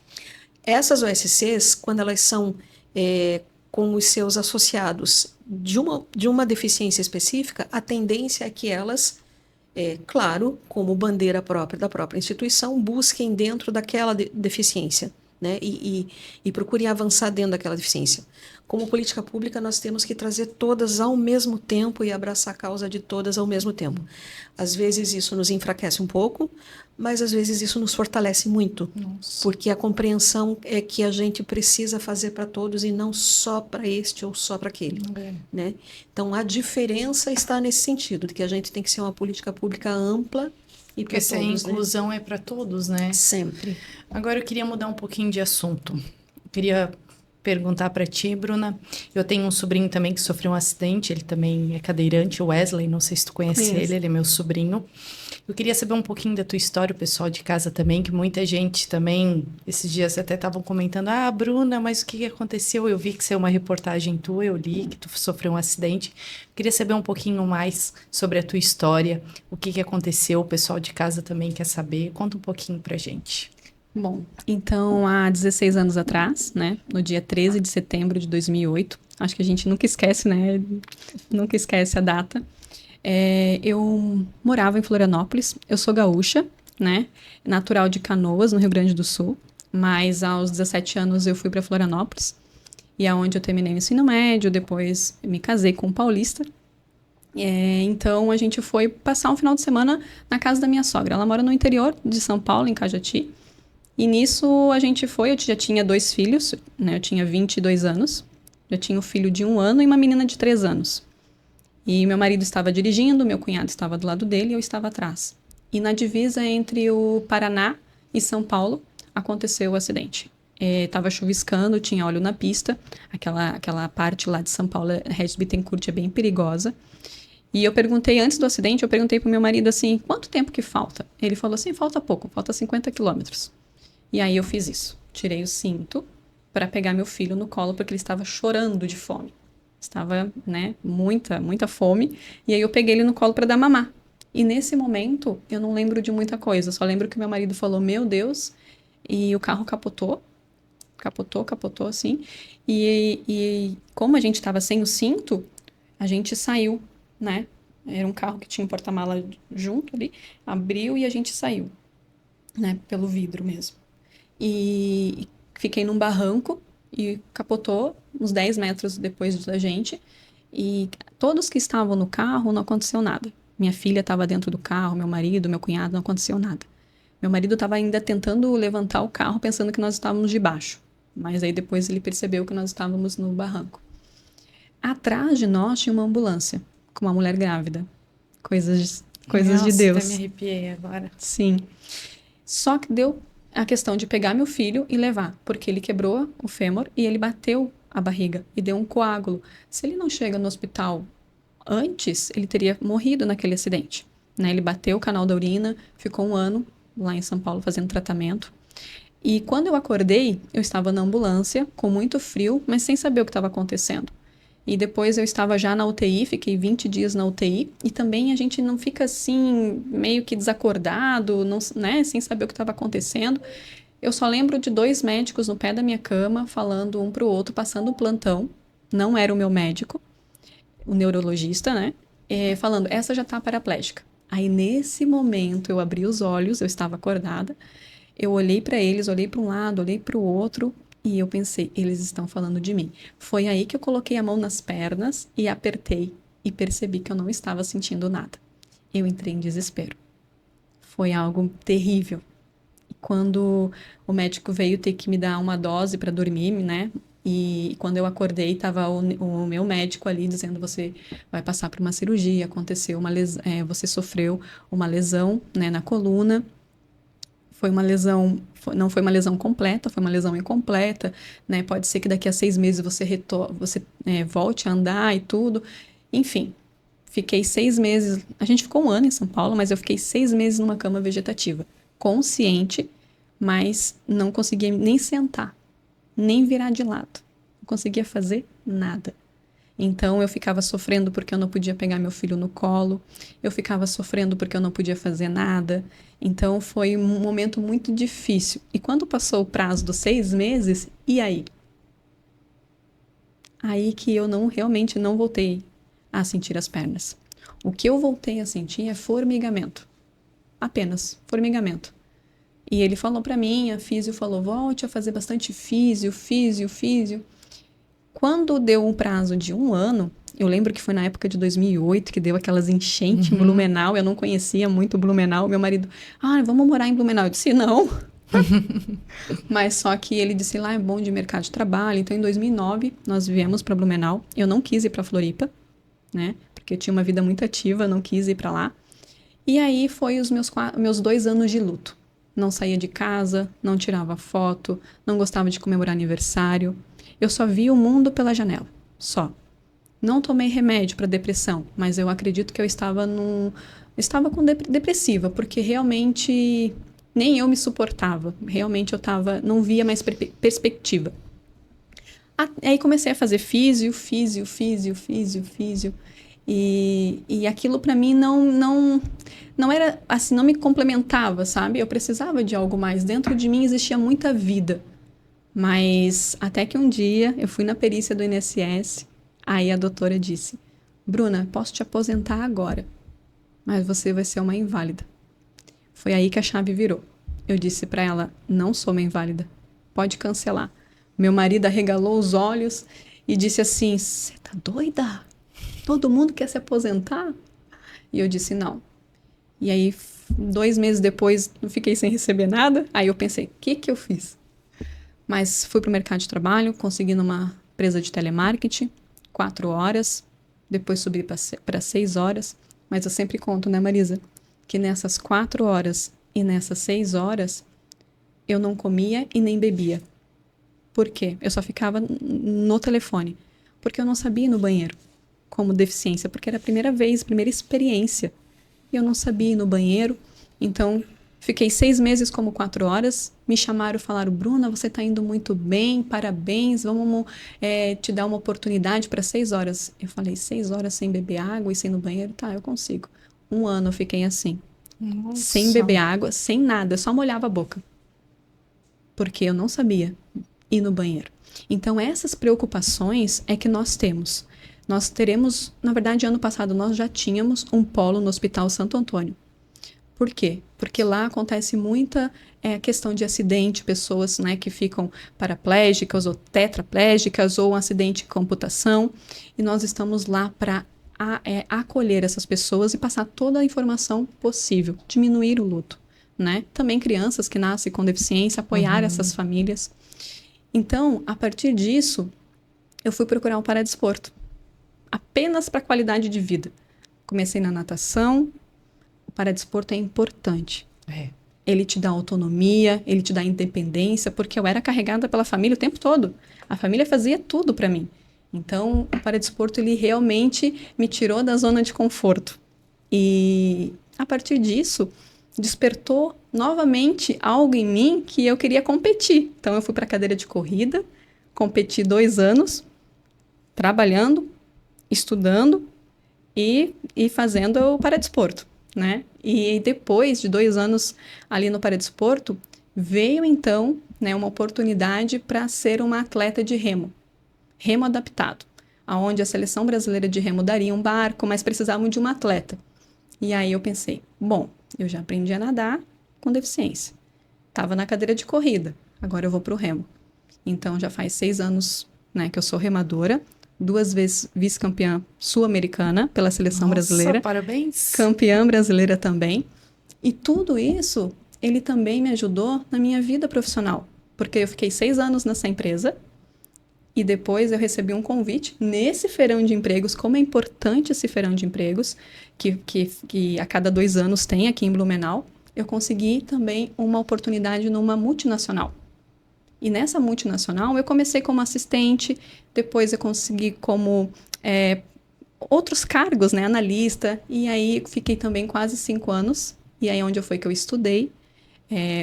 Essas OSCs, quando elas são com os seus associados de uma deficiência específica, a tendência é que elas, claro, como bandeira própria da própria instituição, busquem dentro daquela deficiência, né? E procurem avançar dentro daquela deficiência. Como política pública, nós temos que trazer todas ao mesmo tempo e abraçar a causa de todas ao mesmo tempo. Às vezes isso nos enfraquece um pouco, mas às vezes isso nos fortalece muito. Nossa. Porque a compreensão é que a gente precisa fazer para todos e não só para este ou só para aquele. Né? Então, a diferença está nesse sentido, de que a gente tem que ser uma política pública ampla. Porque se a inclusão é para todos, né? Sempre. Agora eu queria mudar um pouquinho de assunto. Eu queria perguntar para ti, Bruna. Eu tenho um sobrinho também que sofreu um acidente, ele também é cadeirante, o Wesley, não sei se tu conhece ele é meu sobrinho. Eu queria saber um pouquinho da tua história, o pessoal de casa também, que muita gente também, esses dias até estavam comentando, Bruna, mas o que aconteceu? Eu vi que saiu uma reportagem tua, eu li que tu sofreu um acidente. Eu queria saber um pouquinho mais sobre a tua história, o que aconteceu, o pessoal de casa também quer saber. Conta um pouquinho pra gente. Bom, então, há 16 anos atrás, né, no dia 13 de setembro de 2008, acho que a gente nunca esquece, né, nunca esquece a data, eu morava em Florianópolis, eu sou gaúcha, né, natural de Canoas, no Rio Grande do Sul, mas aos 17 anos eu fui para Florianópolis, e é onde eu terminei o ensino médio, depois me casei com um paulista, então a gente foi passar um final de semana na casa da minha sogra, ela mora no interior de São Paulo, em Cajati. E nisso a gente foi, eu já tinha 2 filhos, né? Eu tinha 22 anos, já tinha um filho de 1 ano e uma menina de 3 anos. E meu marido estava dirigindo, meu cunhado estava do lado dele e eu estava atrás. E na divisa entre o Paraná e São Paulo aconteceu o acidente. Estava chuviscando, tinha óleo na pista, aquela parte lá de São Paulo, Regis Bittencourt, é bem perigosa. E eu perguntei, antes do acidente, eu perguntei pro meu marido assim, quanto tempo que falta? Ele falou assim, falta pouco, falta 50 quilômetros. E aí eu fiz isso. tirei o cinto para pegar meu filho no colo, porque ele estava chorando de fome. Estava, né, muita fome. E aí eu peguei ele no colo para dar mamar. E nesse momento, eu não lembro de muita coisa. Só lembro que meu marido falou, meu Deus, e o carro capotou, assim. E como a gente estava sem o cinto, a gente saiu, né? Era um carro que tinha um porta-mala junto ali, abriu e a gente saiu, né? Pelo vidro mesmo. E fiquei num barranco e capotou uns 10 metros depois da gente. E todos que estavam no carro, não aconteceu nada. Minha filha estava dentro do carro, meu marido, meu cunhado, não aconteceu nada. Meu marido estava ainda tentando levantar o carro, pensando que nós estávamos debaixo. Mas aí depois ele percebeu que nós estávamos no barranco. Atrás de nós tinha uma ambulância, com uma mulher grávida. Coisas Nossa, de Deus. até me arrepiei agora. Sim. Só que deu a questão de pegar meu filho e levar, porque ele quebrou o fêmur e ele bateu a barriga e deu um coágulo. Se ele não chega no hospital antes, ele teria morrido naquele acidente, né? Ele bateu o canal da urina, ficou 1 ano lá em São Paulo fazendo tratamento. E quando eu acordei, eu estava na ambulância, com muito frio, mas sem saber o que estava acontecendo. E depois eu estava já na UTI, fiquei 20 dias na UTI, e também a gente não fica assim, meio que desacordado, não, né, sem saber o que estava acontecendo. Eu só lembro de 2 médicos no pé da minha cama, falando um para o outro, passando um plantão. Não era o meu médico, o neurologista, né? Falando, essa já está paraplégica. Aí, nesse momento, eu abri os olhos, eu estava acordada, eu olhei para eles, olhei para um lado, olhei para o outro, e eu pensei, eles estão falando de mim. Foi aí que eu coloquei a mão nas pernas e apertei, e percebi que eu não estava sentindo nada. Eu entrei em desespero. Foi algo terrível. E quando o médico veio ter que me dar uma dose para dormir, né? E quando eu acordei, estava o meu médico ali dizendo, você vai passar por uma cirurgia, aconteceu uma lesão, você sofreu uma lesão, né, na coluna. Foi uma lesão, não foi uma lesão completa, foi uma lesão incompleta, né? Pode ser que daqui a 6 meses você volte a andar e tudo. Enfim, fiquei 6 meses, a gente ficou 1 ano em São Paulo, mas eu fiquei 6 meses numa cama vegetativa, consciente, mas não conseguia nem sentar, nem virar de lado. Não conseguia fazer nada. Então, eu ficava sofrendo porque eu não podia pegar meu filho no colo. Eu ficava sofrendo porque eu não podia fazer nada. Então, foi um momento muito difícil. E quando passou o prazo dos 6 meses, e aí? Aí que eu realmente não voltei a sentir as pernas. O que eu voltei a sentir é formigamento. Apenas formigamento. E ele falou pra mim, a físio falou, volte a fazer bastante físio. Quando deu um prazo de 1 ano, eu lembro que foi na época de 2008, que deu aquelas enchentes em Blumenau, eu não conhecia muito Blumenau, meu marido, vamos morar em Blumenau. Eu disse, não. Mas só que ele disse, lá é bom de mercado de trabalho, então em 2009 nós viemos para Blumenau, eu não quis ir para Floripa, né, porque eu tinha uma vida muito ativa, não quis ir para lá. E aí foi os meus 2 anos de luto. Não saía de casa, não tirava foto, não gostava de comemorar aniversário. Eu só via o mundo pela janela, só. Não tomei remédio para depressão, mas eu acredito que eu estava depressiva, porque realmente nem eu me suportava. Realmente eu não via mais perspectiva. Aí comecei a fazer físio. E aquilo para mim não era assim, não me complementava, sabe? Eu precisava de algo mais. Dentro de mim existia muita vida. Mas até que um dia eu fui na perícia do INSS, aí a doutora disse, Bruna, posso te aposentar agora, mas você vai ser uma inválida. Foi aí que a chave virou. Eu disse para ela, não sou uma inválida, pode cancelar. Meu marido arregalou os olhos e disse assim, você tá doida? Todo mundo quer se aposentar? E eu disse, não. E aí, 2 meses depois, eu fiquei sem receber nada, aí eu pensei, o que eu fiz? Mas fui para o mercado de trabalho, consegui numa empresa de telemarketing, 4 horas, depois subi para 6 horas, mas eu sempre conto, né, Marisa, que nessas 4 horas e nessas 6 horas, eu não comia e nem bebia. Por quê? Eu só ficava no telefone, porque eu não sabia ir no banheiro, como deficiência, porque era a primeira experiência, e eu não sabia ir no banheiro, então Fiquei 6 meses como 4 horas. Me chamaram e falaram, Bruna, você está indo muito bem, parabéns, vamos te dar uma oportunidade para 6 horas. Eu falei, 6 horas sem beber água e sem ir no banheiro? Tá, eu consigo. 1 ano eu fiquei assim, sem beber água, sem nada, eu só molhava a boca. Porque eu não sabia ir no banheiro. Então, essas preocupações é que nós temos. Nós teremos, na verdade, ano passado nós já tínhamos um polo no Hospital Santo Antônio. Por quê? Porque lá acontece muita questão de acidente, pessoas, né, que ficam paraplégicas ou tetraplégicas ou um acidente de computação. E nós estamos lá para acolher essas pessoas e passar toda a informação possível, diminuir o luto, né? Também crianças que nascem com deficiência, apoiar essas famílias. Então, a partir disso, eu fui procurar um paradesporto, apenas para qualidade de vida. Comecei na natação. O paradesporto é importante. Ele te dá autonomia, ele te dá independência, porque eu era carregada pela família o tempo todo. A família fazia tudo para mim. Então, o paradesporto, ele realmente me tirou da zona de conforto. E, a partir disso, despertou novamente algo em mim que eu queria competir. Então, eu fui para a cadeira de corrida, competi 2 anos, trabalhando, estudando e fazendo o paradesporto, né? E depois de 2 anos ali no paradesporto, veio então, né, uma oportunidade para ser uma atleta de remo adaptado, aonde a seleção brasileira de remo daria um barco, mas precisavam de uma atleta. E aí eu pensei, bom, eu já aprendi a nadar com deficiência. Estava na cadeira de corrida, agora eu vou para o remo. Então já faz 6 anos, né, que eu sou remadora, 2 vezes vice-campeã sul-americana pela seleção brasileira. Parabéns! Campeã brasileira também. E tudo isso, ele também me ajudou na minha vida profissional, porque eu fiquei 6 anos nessa empresa e depois eu recebi um convite nesse feirão de empregos, como é importante esse feirão de empregos, que a cada 2 anos tem aqui em Blumenau. Eu consegui também uma oportunidade numa multinacional. E nessa multinacional eu comecei como assistente, depois eu consegui como outros cargos, né, analista, e aí fiquei também quase 5 anos, e aí onde foi que eu estudei.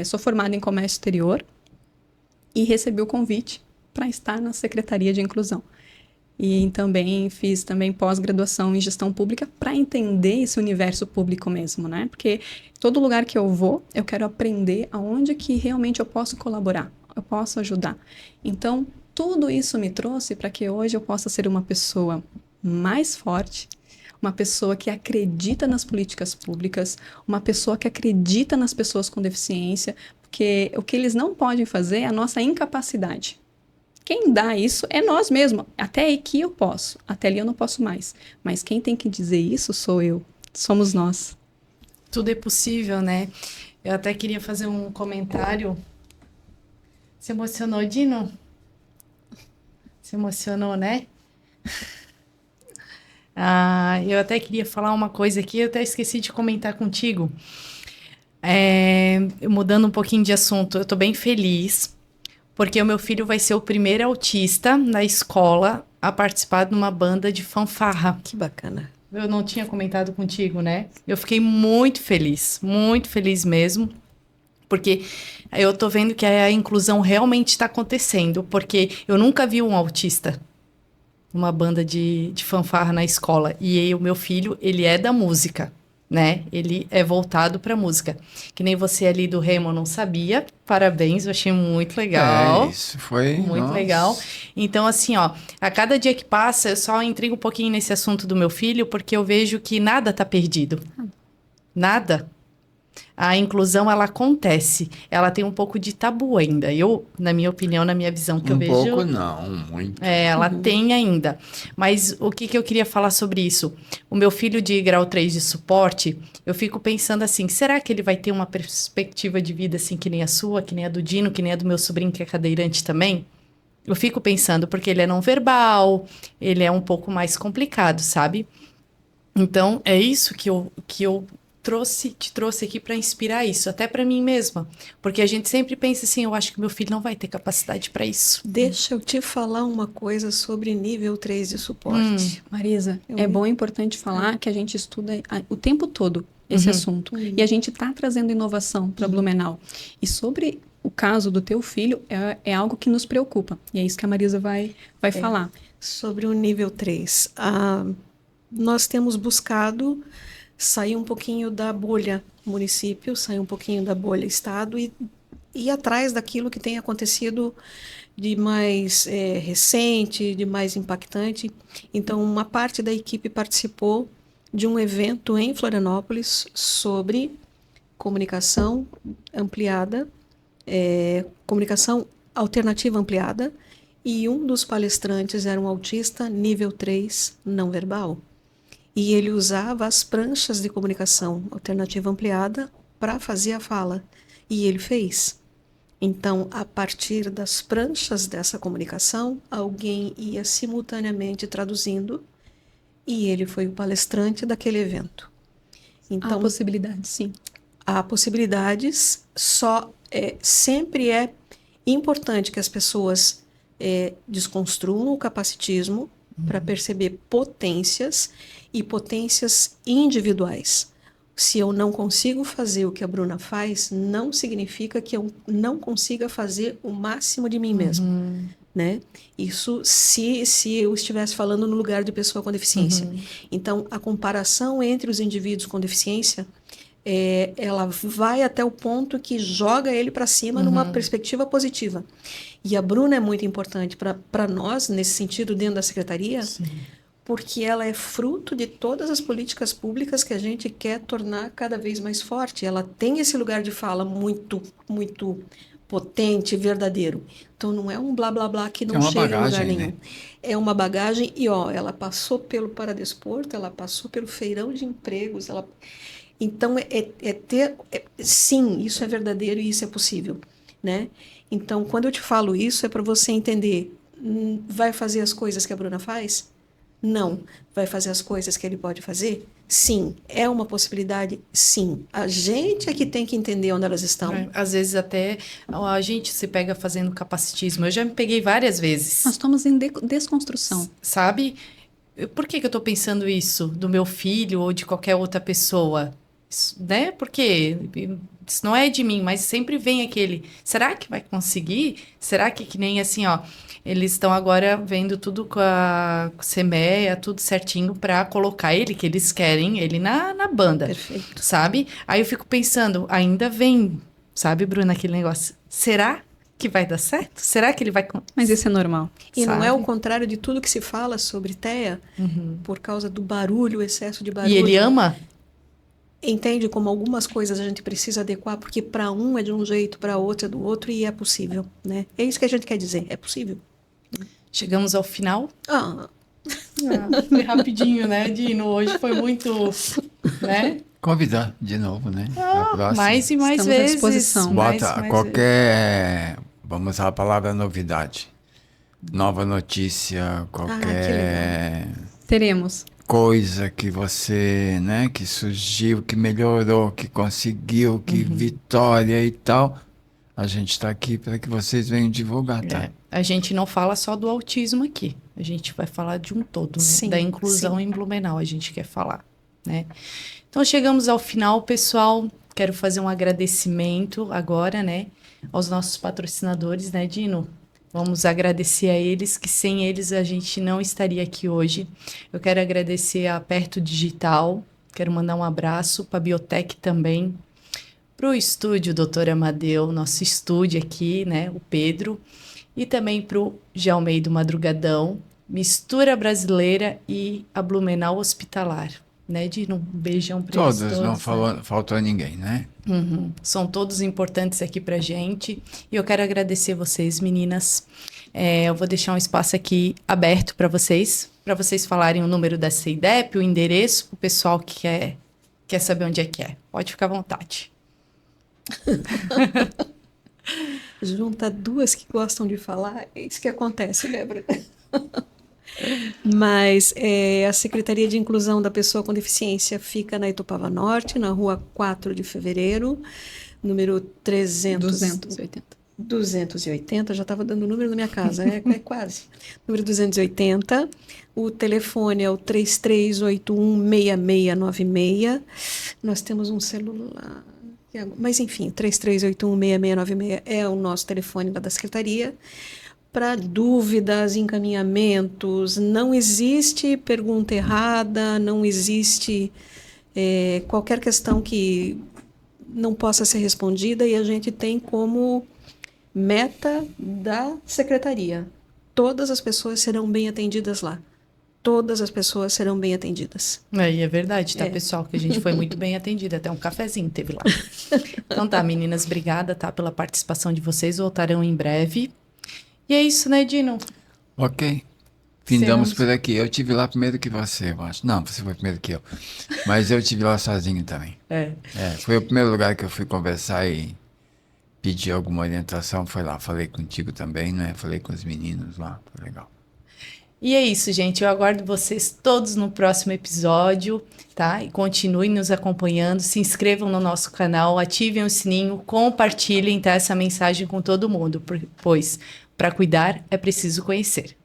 Sou formada em comércio exterior e recebi o convite para estar na Secretaria de Inclusão. E também fiz pós-graduação em gestão pública para entender esse universo público mesmo, né? Porque todo lugar que eu vou, eu quero aprender aonde que realmente eu posso colaborar, eu posso ajudar. Então, tudo isso me trouxe para que hoje eu possa ser uma pessoa mais forte, uma pessoa que acredita nas políticas públicas, uma pessoa que acredita nas pessoas com deficiência, porque o que eles não podem fazer é a nossa incapacidade. Quem dá isso é nós mesmos. Até aqui eu posso, até ali eu não posso mais. Mas quem tem que dizer isso sou eu, somos nós. Tudo é possível, né? Eu até queria fazer um comentário. Se emocionou, Dino? Se emocionou, né? Eu até queria falar uma coisa aqui, eu até esqueci de comentar contigo. Mudando um pouquinho de assunto, eu tô bem feliz, porque o meu filho vai ser o primeiro autista na escola a participar de uma banda de fanfarra. Que bacana. Eu não tinha comentado contigo, né? Eu fiquei muito feliz mesmo, porque eu tô vendo que a inclusão realmente está acontecendo, porque eu nunca vi um autista numa banda de fanfarra na escola. E o meu filho, ele é da música, né? Ele é voltado para música. Que nem você ali do Remo, eu não sabia. Parabéns, eu achei muito legal. Isso foi... Muito legal. Então, assim, ó, a cada dia que passa, eu só intrigo um pouquinho nesse assunto do meu filho, porque eu vejo que nada tá perdido. Nada. A inclusão, ela acontece. Ela tem um pouco de tabu ainda. Eu, na minha opinião, na minha visão que eu vejo... Um pouco não, muito. Ela tem ainda. Mas o que eu queria falar sobre isso? O meu filho de grau 3 de suporte, eu fico pensando assim, será que ele vai ter uma perspectiva de vida assim que nem a sua, que nem a do Dino, que nem a do meu sobrinho que é cadeirante também? Eu fico pensando, porque ele é não verbal, ele é um pouco mais complicado, sabe? Então, é isso que eu te trouxe aqui para inspirar isso, até para mim mesma, porque a gente sempre pensa assim, eu acho que meu filho não vai ter capacidade para isso. Deixa eu te falar uma coisa sobre nível 3 de suporte. Marisa, é bom e importante falar que a gente estuda o tempo todo esse assunto. E a gente está trazendo inovação para Blumenau. E sobre o caso do teu filho, é algo que nos preocupa. E é isso que a Marisa vai falar. Sobre o nível 3, nós temos buscado sair um pouquinho da bolha município, sair um pouquinho da bolha estado e ir atrás daquilo que tem acontecido de mais recente, de mais impactante. Então, uma parte da equipe participou de um evento em Florianópolis sobre comunicação ampliada, comunicação alternativa ampliada, e um dos palestrantes era um autista nível 3 não verbal. E ele usava as pranchas de comunicação alternativa ampliada para fazer a fala. E ele fez. Então, a partir das pranchas dessa comunicação, alguém ia simultaneamente traduzindo, e ele foi o palestrante daquele evento. Então, Há possibilidade, sim. há possibilidades, sempre é importante que as pessoas desconstruam o capacitismo para perceber potências e potências individuais. Se eu não consigo fazer o que a Bruna faz, não significa que eu não consiga fazer o máximo de mim mesma, né? Isso se eu estivesse falando no lugar de pessoa com deficiência. Então, a comparação entre os indivíduos com deficiência, ela vai até o ponto que joga ele para cima numa perspectiva positiva. E a Bruna é muito importante para nós, nesse sentido, dentro da secretaria, porque ela é fruto de todas as políticas públicas que a gente quer tornar cada vez mais forte. Ela tem esse lugar de fala muito, muito potente, verdadeiro. Então, não é um blá, blá, blá que não chega a lugar nenhum. Né? É uma bagagem e, ela passou pelo Paradesporto, ela passou pelo feirão de empregos, Então, sim, isso é verdadeiro e isso é possível, né? Então, quando eu te falo isso, é para você entender, vai fazer as coisas que a Bruna faz? Não. Vai fazer as coisas que ele pode fazer? Sim. É uma possibilidade? Sim. A gente é que tem que entender onde elas estão. Às vezes até a gente se pega fazendo capacitismo. Eu já me peguei várias vezes. Nós estamos em desconstrução. Sabe? Por que eu estou pensando isso do meu filho ou de qualquer outra pessoa? Isso, né? Porque isso não é de mim, mas sempre vem aquele, será que vai conseguir? Será que nem assim, eles estão agora vendo tudo com a CMEA, tudo certinho para colocar ele, que eles querem, ele na banda. Perfeito. Sabe? Aí eu fico pensando, ainda vem, sabe, Bruna, aquele negócio, será que vai dar certo? Será que ele vai... Mas isso é normal. E não é o contrário de tudo que se fala sobre TEA, por causa do barulho, o excesso de barulho. E ele ama? Entende como algumas coisas a gente precisa adequar, porque para um é de um jeito, para outro é do outro, e é possível, né? É isso que a gente quer dizer, é possível. Chegamos ao final. Foi rapidinho, né, Dino? Hoje foi muito, né? Convidar de novo, né? Mais e mais Estamos vezes. à disposição. Bota qualquer... Vamos usar a palavra novidade. Nova notícia, qualquer... Teremos. Coisa que você, né, que surgiu, que melhorou, que conseguiu, que vitória e tal, a gente está aqui para que vocês venham divulgar, tá? A gente não fala só do autismo aqui, a gente vai falar de um todo, né? Sim, da inclusão em Blumenau, a gente quer falar, né? Então chegamos ao final, pessoal, quero fazer um agradecimento agora, né, aos nossos patrocinadores, né, Dino? Vamos agradecer a eles, que sem eles a gente não estaria aqui hoje. Eu quero agradecer a Aperto Digital, quero mandar um abraço para a Biotech também, para o estúdio Dr. Amadeu, nosso estúdio aqui, né, o Pedro, e também para o Jalmeida Madrugadão, Mistura Brasileira e a Blumenau Hospitalar. Né, Dino? Um beijão para eles todos. Não faltou ninguém, né? São todos importantes aqui pra gente. E eu quero agradecer vocês, meninas. Eu vou deixar um espaço aqui aberto para vocês falarem o número da CEIDEP, o endereço, para o pessoal que quer saber onde é que é. Pode ficar à vontade. Junta duas que gostam de falar, é isso que acontece, né, Bruna? Mas a Secretaria de Inclusão da Pessoa com Deficiência fica na Itupava Norte, na rua 4 de Fevereiro, número 280. 280, já estava dando o número na minha casa, é quase. Número 280, o telefone é o 3381-6696. Nós temos um celular, mas enfim, 3381-6696 é o nosso telefone lá da secretaria. Para dúvidas, encaminhamentos, não existe pergunta errada, não existe qualquer questão que não possa ser respondida, e a gente tem como meta da secretaria: todas as pessoas serão bem atendidas lá. Todas as pessoas serão bem atendidas. E é verdade, tá, pessoal? Que a gente foi muito bem atendida. Até um cafezinho teve lá. Então tá, meninas, obrigada, tá, pela participação de vocês. Voltarão em breve. E é isso, né, Dino? Ok. Findamos por aqui. Eu tive lá primeiro que você, eu acho. Não, você foi primeiro que eu. Mas eu tive lá sozinho também. Foi o primeiro lugar que eu fui conversar e pedir alguma orientação. Foi lá. Falei contigo também, né? Falei com os meninos lá. Foi legal. E é isso, gente. Eu aguardo vocês todos no próximo episódio, tá? E continuem nos acompanhando. Se inscrevam no nosso canal, ativem o sininho, compartilhem, tá, essa mensagem com todo mundo, pois para cuidar é preciso conhecer.